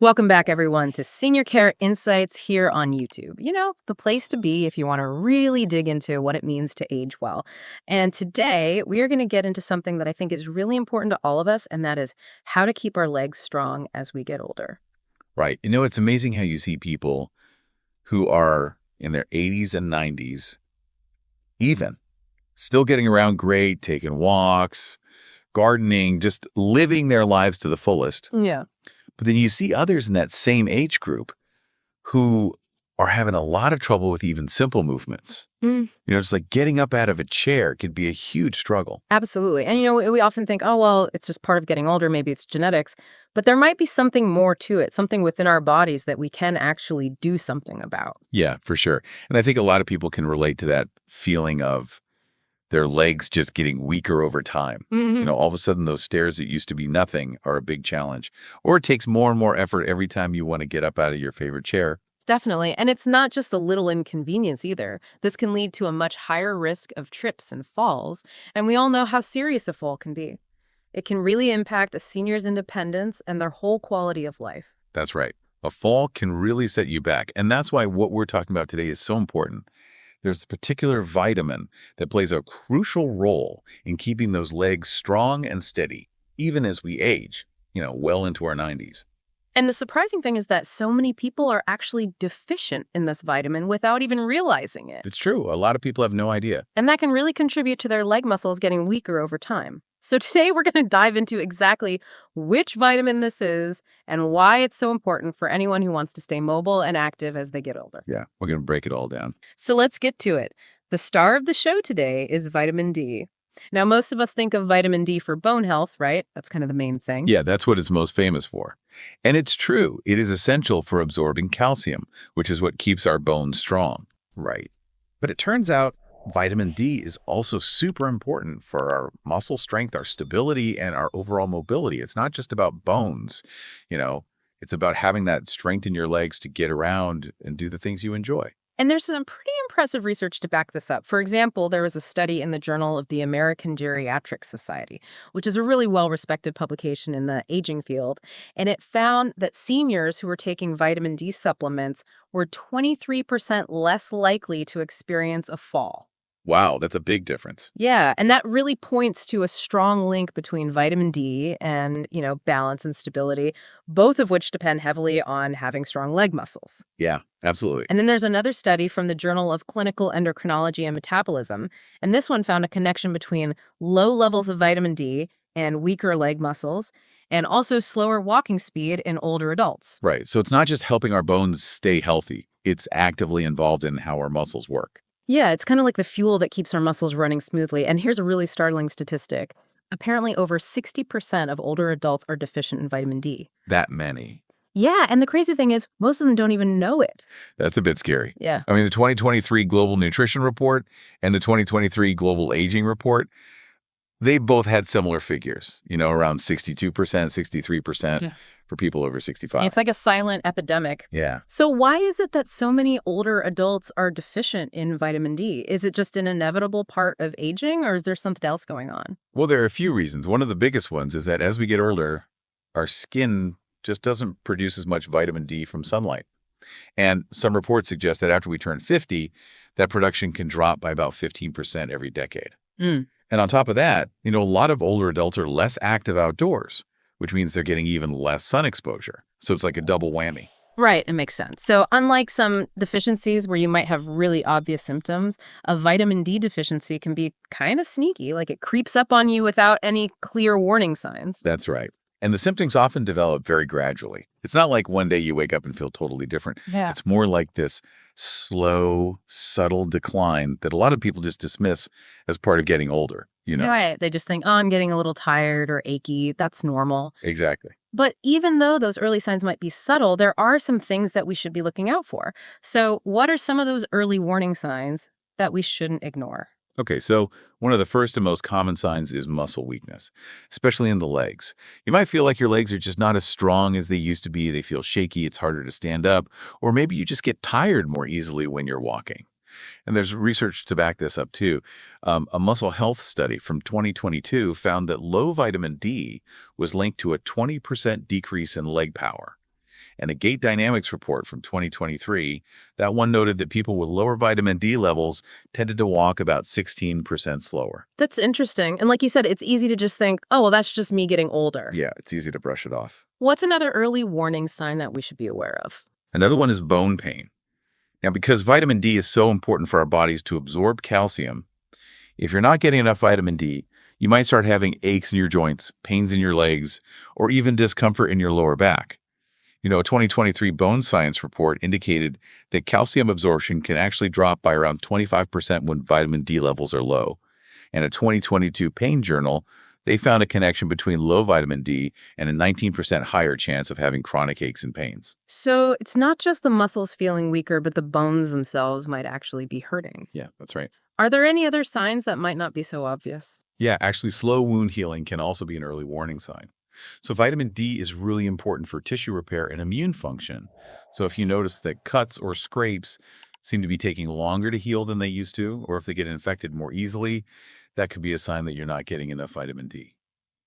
Welcome back, everyone, to Senior Care Insights here on YouTube. The place to be if you want to really dig into what it means to age well. And today, we are going to get into something that I think is really important to all of us, and that is how to keep our legs strong as we get older. Right. It's amazing how you see people who are in their 80s and 90s, even still getting around great, taking walks, gardening, just living their lives to the fullest. Yeah. But then you see others in that same age group who are having a lot of trouble with even simple movements. It's like getting up out of a chair can be a huge struggle. Absolutely. And, we often think, oh, well, it's just part of getting older. Maybe it's genetics. But there might be something more to it, something within our bodies that we can actually do something about. Yeah, for sure. And I think a lot of people can relate to that feeling of their legs just getting weaker over time. All of a sudden, those stairs that used to be nothing are a big challenge. Or it takes more and more effort every time you want to get up out of your favorite chair. Definitely. And it's not just a little inconvenience either. This can lead to a much higher risk of trips and falls. And we all know how serious a fall can be. It can really impact a senior's independence and their whole quality of life. That's right. A fall can really set you back. And that's why what we're talking about today is so important. There's a particular vitamin that plays a crucial role in keeping those legs strong and steady, even as we age, well into our 90s. And the surprising thing is that so many people are actually deficient in this vitamin without even realizing it. It's true. A lot of people have no idea. And that can really contribute to their leg muscles getting weaker over time. So today we're going to dive into exactly which vitamin this is and why it's so important for anyone who wants to stay mobile and active as they get older. Yeah, we're going to break it all down. So let's get to it. The star of the show today is vitamin D. Now, most of us think of vitamin D for bone health, right? That's kind of the main thing. Yeah, that's what it's most famous for. And it's true. It is essential for absorbing calcium, which is what keeps our bones strong. Right. But it turns out vitamin D is also super important for our muscle strength, our stability, and our overall mobility. It's not just about bones. It's about having that strength in your legs to get around and do the things you enjoy. And there's some pretty impressive research to back this up. For example, there was a study in the Journal of the American Geriatric Society, which is a really well-respected publication in the aging field, and it found that seniors who were taking vitamin D supplements were 23% less likely to experience a fall. Wow, that's a big difference. Yeah, and that really points to a strong link between vitamin D and, balance and stability, both of which depend heavily on having strong leg muscles. Yeah, absolutely. And then there's another study from the Journal of Clinical Endocrinology and Metabolism, and this one found a connection between low levels of vitamin D and weaker leg muscles, and also slower walking speed in older adults. Right, so it's not just helping our bones stay healthy. It's actively involved in how our muscles work. Yeah, it's kind of like the fuel that keeps our muscles running smoothly. And here's a really startling statistic. Apparently, over 60% of older adults are deficient in vitamin D. That many. Yeah, and the crazy thing is, most of them don't even know it. That's a bit scary. Yeah. I mean, the 2023 Global Nutrition Report and the 2023 Global Aging Report, they both had similar figures, around 62%, 63% for people over 65. It's like a silent epidemic. Yeah. So why is it that so many older adults are deficient in vitamin D? Is it just an inevitable part of aging, or is there something else going on? Well, there are a few reasons. One of the biggest ones is that as we get older, our skin just doesn't produce as much vitamin D from sunlight. And some reports suggest that after we turn 50, that production can drop by about 15% every decade. And on top of that, a lot of older adults are less active outdoors, which means they're getting even less sun exposure. So it's like a double whammy. Right, it makes sense. So unlike some deficiencies where you might have really obvious symptoms, a vitamin D deficiency can be kind of sneaky, like it creeps up on you without any clear warning signs. That's right. And the symptoms often develop very gradually. It's not like one day you wake up and feel totally different. Yeah. It's more like this slow, subtle decline that a lot of people just dismiss as part of getting older. Right. They just think, oh, I'm getting a little tired or achy. That's normal. Exactly. But even though those early signs might be subtle, there are some things that we should be looking out for. So what are some of those early warning signs that we shouldn't ignore? Okay, so one of the first and most common signs is muscle weakness, especially in the legs. You might feel like your legs are just not as strong as they used to be. They feel shaky, it's harder to stand up, or maybe you just get tired more easily when you're walking. And there's research to back this up too. A muscle health study from 2022 found that low vitamin D was linked to a 20% decrease in leg power. And a Gait Dynamics report from 2023, that one noted that people with lower vitamin D levels tended to walk about 16% slower. That's interesting. And like you said, it's easy to just think, oh, well, that's just me getting older. Yeah, it's easy to brush it off. What's another early warning sign that we should be aware of? Another one is bone pain. Now, because vitamin D is so important for our bodies to absorb calcium, if you're not getting enough vitamin D, you might start having aches in your joints, pains in your legs, or even discomfort in your lower back. A 2023 Bone Science report indicated that calcium absorption can actually drop by around 25% when vitamin D levels are low. And a 2022 Pain Journal, they found a connection between low vitamin D and a 19% higher chance of having chronic aches and pains. So it's not just the muscles feeling weaker, but the bones themselves might actually be hurting. Yeah, that's right. Are there any other signs that might not be so obvious? Yeah, actually, slow wound healing can also be an early warning sign. So vitamin D is really important for tissue repair and immune function. So if you notice that cuts or scrapes seem to be taking longer to heal than they used to, or if they get infected more easily, that could be a sign that you're not getting enough vitamin D.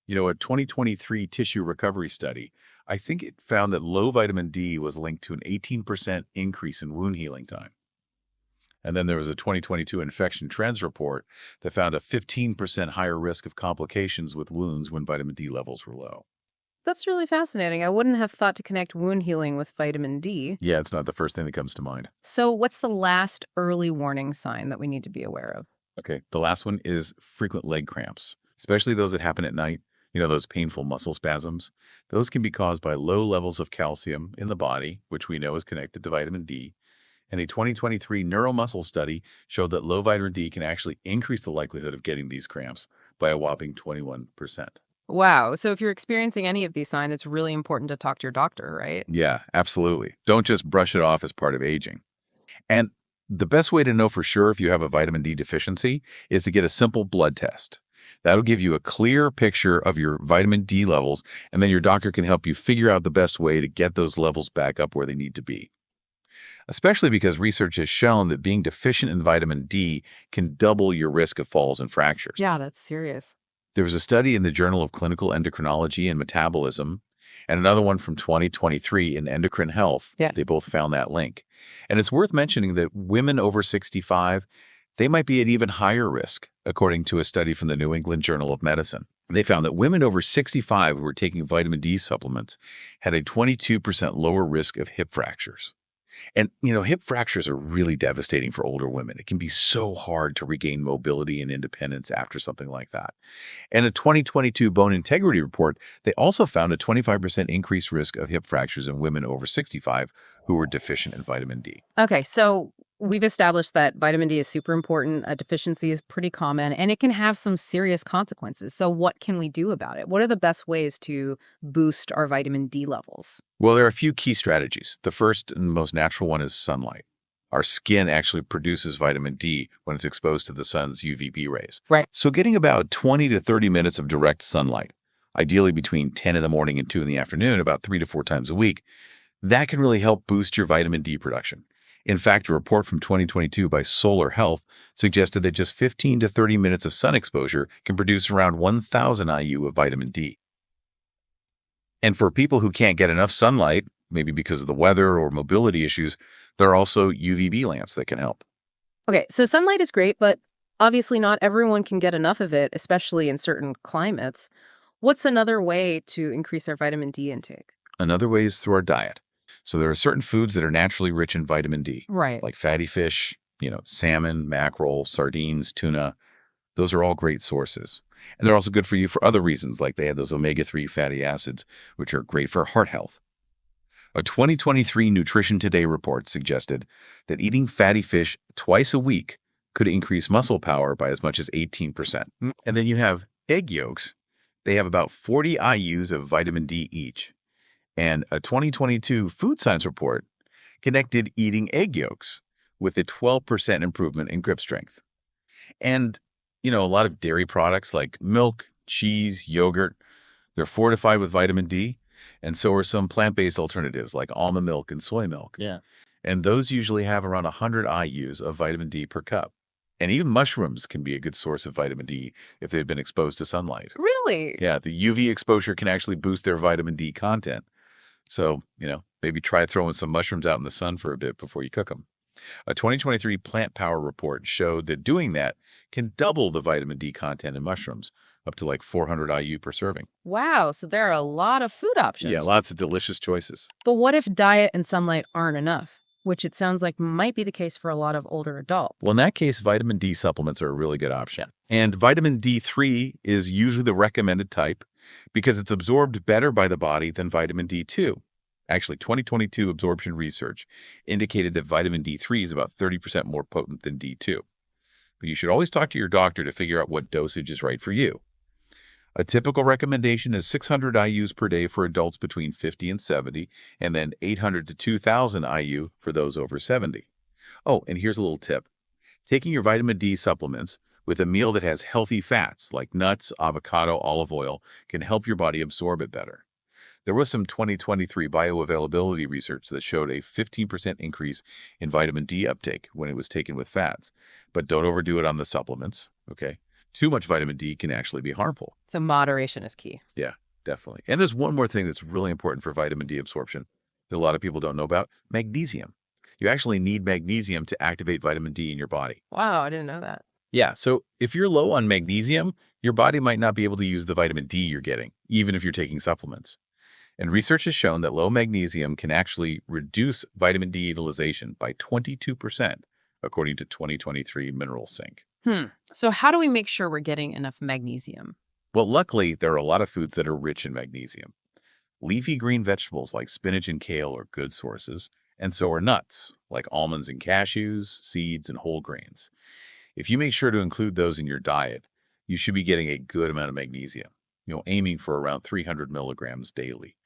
A 2023 tissue recovery study, I think it found that low vitamin D was linked to an 18% increase in wound healing time. And then there was a 2022 infection trends report that found a 15% higher risk of complications with wounds when vitamin D levels were low. That's really fascinating. I wouldn't have thought to connect wound healing with vitamin D. Yeah, it's not the first thing that comes to mind. So what's the last early warning sign that we need to be aware of? Okay, the last one is frequent leg cramps, especially those that happen at night. Those painful muscle spasms. Those can be caused by low levels of calcium in the body, which we know is connected to vitamin D. And a 2023 neuromuscle study showed that low vitamin D can actually increase the likelihood of getting these cramps by a whopping 21%. Wow. So if you're experiencing any of these signs, it's really important to talk to your doctor, right? Yeah, absolutely. Don't just brush it off as part of aging. And the best way to know for sure if you have a vitamin D deficiency is to get a simple blood test. That'll give you a clear picture of your vitamin D levels, and then your doctor can help you figure out the best way to get those levels back up where they need to be. Especially because research has shown that being deficient in vitamin D can double your risk of falls and fractures. Yeah, that's serious. There was a study in the Journal of Clinical Endocrinology and Metabolism, and another one from 2023 in Endocrine Health. Yeah. They both found that link. And it's worth mentioning that women over 65, they might be at even higher risk, according to a study from the New England Journal of Medicine. They found that women over 65 who were taking vitamin D supplements had a 22% lower risk of hip fractures. And, hip fractures are really devastating for older women. It can be so hard to regain mobility and independence after something like that. And a 2022 bone integrity report, they also found a 25% increased risk of hip fractures in women over 65 who were deficient in vitamin D. Okay, so we've established that vitamin D is super important. A deficiency is pretty common, and it can have some serious consequences. So what can we do about it? What are the best ways to boost our vitamin D levels? Well, there are a few key strategies. The first and most natural one is sunlight. Our skin actually produces vitamin D when it's exposed to the sun's UVB rays. Right. So getting about 20 to 30 minutes of direct sunlight, ideally between 10 in the morning and 2 in the afternoon, about 3 to 4 times a week, that can really help boost your vitamin D production. In fact, a report from 2022 by Solar Health suggested that just 15 to 30 minutes of sun exposure can produce around 1,000 IU of vitamin D. And for people who can't get enough sunlight, maybe because of the weather or mobility issues, there are also UVB lamps that can help. Okay, so sunlight is great, but obviously not everyone can get enough of it, especially in certain climates. What's another way to increase our vitamin D intake? Another way is through our diet. So there are certain foods that are naturally rich in vitamin D, Right. like fatty fish, salmon, mackerel, sardines, tuna. Those are all great sources. And they're also good for you for other reasons, like they have those omega-3 fatty acids, which are great for heart health. A 2023 Nutrition Today report suggested that eating fatty fish twice a week could increase muscle power by as much as 18%. And then you have egg yolks. They have about 40 IUs of vitamin D each. And a 2022 Food Science report connected eating egg yolks with a 12% improvement in grip strength. And, a lot of dairy products like milk, cheese, yogurt, they're fortified with vitamin D. And so are some plant-based alternatives like almond milk and soy milk. Yeah. And those usually have around 100 IUs of vitamin D per cup. And even mushrooms can be a good source of vitamin D if they've been exposed to sunlight. Really? Yeah, the UV exposure can actually boost their vitamin D content. So, Maybe try throwing some mushrooms out in the sun for a bit before you cook them. A 2023 Plant Power report showed that doing that can double the vitamin D content in mushrooms, up to like 400 IU per serving. Wow, so there are a lot of food Yeah, options. lots of delicious choices. But what if diet and sunlight aren't enough? Which it sounds like might be the case for a lot of older adults. Well, in that case, vitamin D supplements are a really good option. And vitamin D3 is usually the recommended type because it's absorbed better by the body than vitamin D2. Actually, 2022 absorption research indicated that vitamin D3 is about 30% more potent than D2. But you should always talk to your doctor to figure out what dosage is right for you. A typical recommendation is 600 IUs per day for adults between 50 and 70, and then 800 to 2,000 IU for those over 70. Oh, and here's a little tip. Taking your vitamin D supplements with a meal that has healthy fats like nuts, avocado, olive oil can help your body absorb it better. There was some 2023 bioavailability research that showed a 15% increase in vitamin D uptake when it was taken with fats. But don't overdo it on the supplements, okay? Too much vitamin D can actually be harmful. So moderation is key. Yeah, definitely. And there's one more thing that's really important for vitamin D absorption that a lot of people don't know about: magnesium. You actually need magnesium to activate vitamin D in your body. Wow, I didn't know that. Yeah, so if you're low on magnesium, your body might not be able to use the vitamin D you're getting, even if you're taking supplements. And research has shown that low magnesium can actually reduce vitamin D utilization by 22%, according to 2023 Mineral Sync. So how do we make sure we're getting enough magnesium? Well, luckily, there are a lot of foods that are rich in magnesium. Leafy green vegetables like spinach and kale are good sources, and so are nuts, like almonds and cashews, seeds, and whole grains. If you make sure to include those in your diet, you should be getting a good amount of magnesium, aiming for around 300 milligrams daily.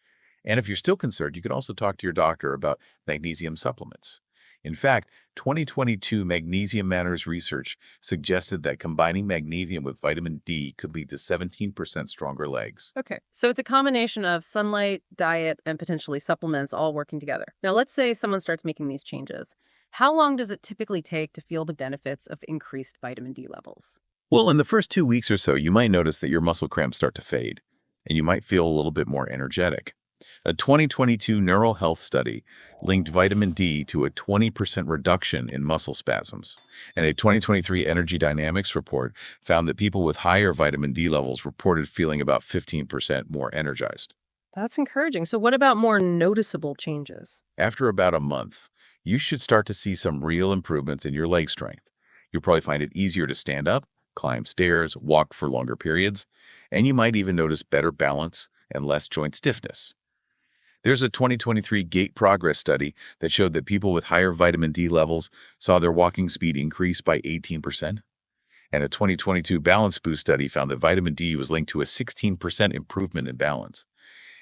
And if you're still concerned, you can also talk to your doctor about magnesium supplements. In fact, 2022 Magnesium Matters research suggested that combining magnesium with vitamin D could lead to 17% stronger legs. Okay, so it's a combination of sunlight, diet, and potentially supplements all working together. Now, let's say someone starts making these changes. How long does it typically take to feel the benefits of increased vitamin D levels? Well, in the first 2 weeks or so, you might notice that your muscle cramps start to fade, and you might feel a little bit more energetic. A 2022 neural health study linked vitamin D to a 20% reduction in muscle spasms, and a 2023 Energy Dynamics report found that people with higher vitamin D levels reported feeling about 15% more energized. That's encouraging. So what about more noticeable changes? After about a month, you should start to see some real improvements in your leg strength. You'll probably find it easier to stand up, climb stairs, walk for longer periods, and you might even notice better balance and less joint stiffness. There's a 2023 Gait Progress study that showed that people with higher vitamin D levels saw their walking speed increase by 18%. And a 2022 Balance Boost study found that vitamin D was linked to a 16% improvement in balance.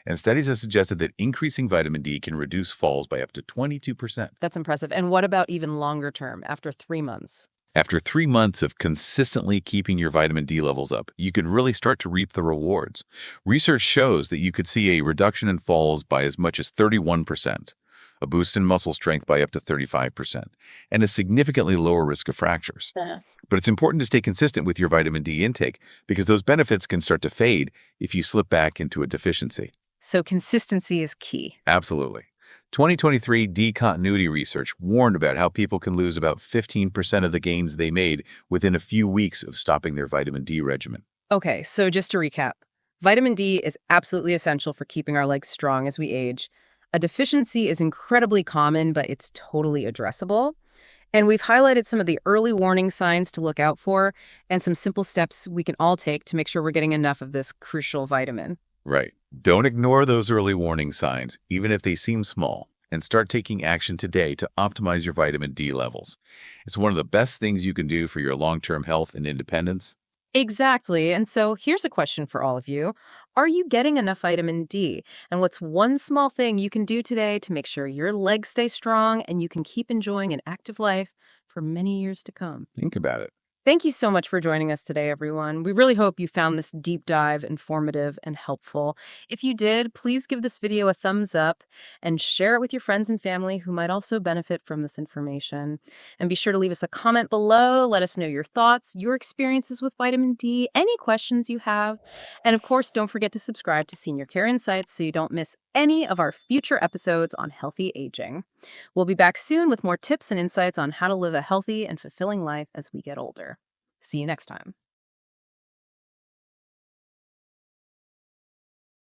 And studies have suggested that increasing vitamin D can reduce falls by up to 22%. That's impressive. And what about even longer term, after 3 months? After 3 months of consistently keeping your vitamin D levels up, you can really start to reap the rewards. Research shows that you could see a reduction in falls by as much as 31%, a boost in muscle strength by up to 35%, and a significantly lower risk of fractures. But it's important to stay consistent with your vitamin D intake because those benefits can start to fade if you slip back into a deficiency. So consistency is key. Absolutely. 2023 D continuity research warned about how people can lose about 15% of the gains they made within a few weeks of stopping their vitamin D regimen. Okay, so just to recap, vitamin D is absolutely essential for keeping our legs strong as we age. A deficiency is incredibly common, but it's totally addressable. And we've highlighted some of the early warning signs to look out for and some simple steps we can all take to make sure we're getting enough of this crucial vitamin. Right. Don't ignore those early warning signs, even if they seem small, and start taking action today to optimize your vitamin D levels. It's one of the best things you can do for your long-term health and independence. Exactly. And so here's a question for all of you. Are you getting enough vitamin D? And what's one small thing you can do today to make sure your legs stay strong and you can keep enjoying an active life for many years to come? Think about it. Thank you so much for joining us today, everyone. We really hope you found this deep dive informative and helpful. If you did, please give this video a thumbs up and share it with your friends and family who might also benefit from this information. And be sure to leave us a comment below. Let us know your thoughts, your experiences with vitamin D, any questions you have. And of course, don't forget to subscribe to Senior Care Insights so you don't miss any of our future episodes on healthy aging. We'll be back soon with more tips and insights on how to live a healthy and fulfilling life as we get older. See you next time.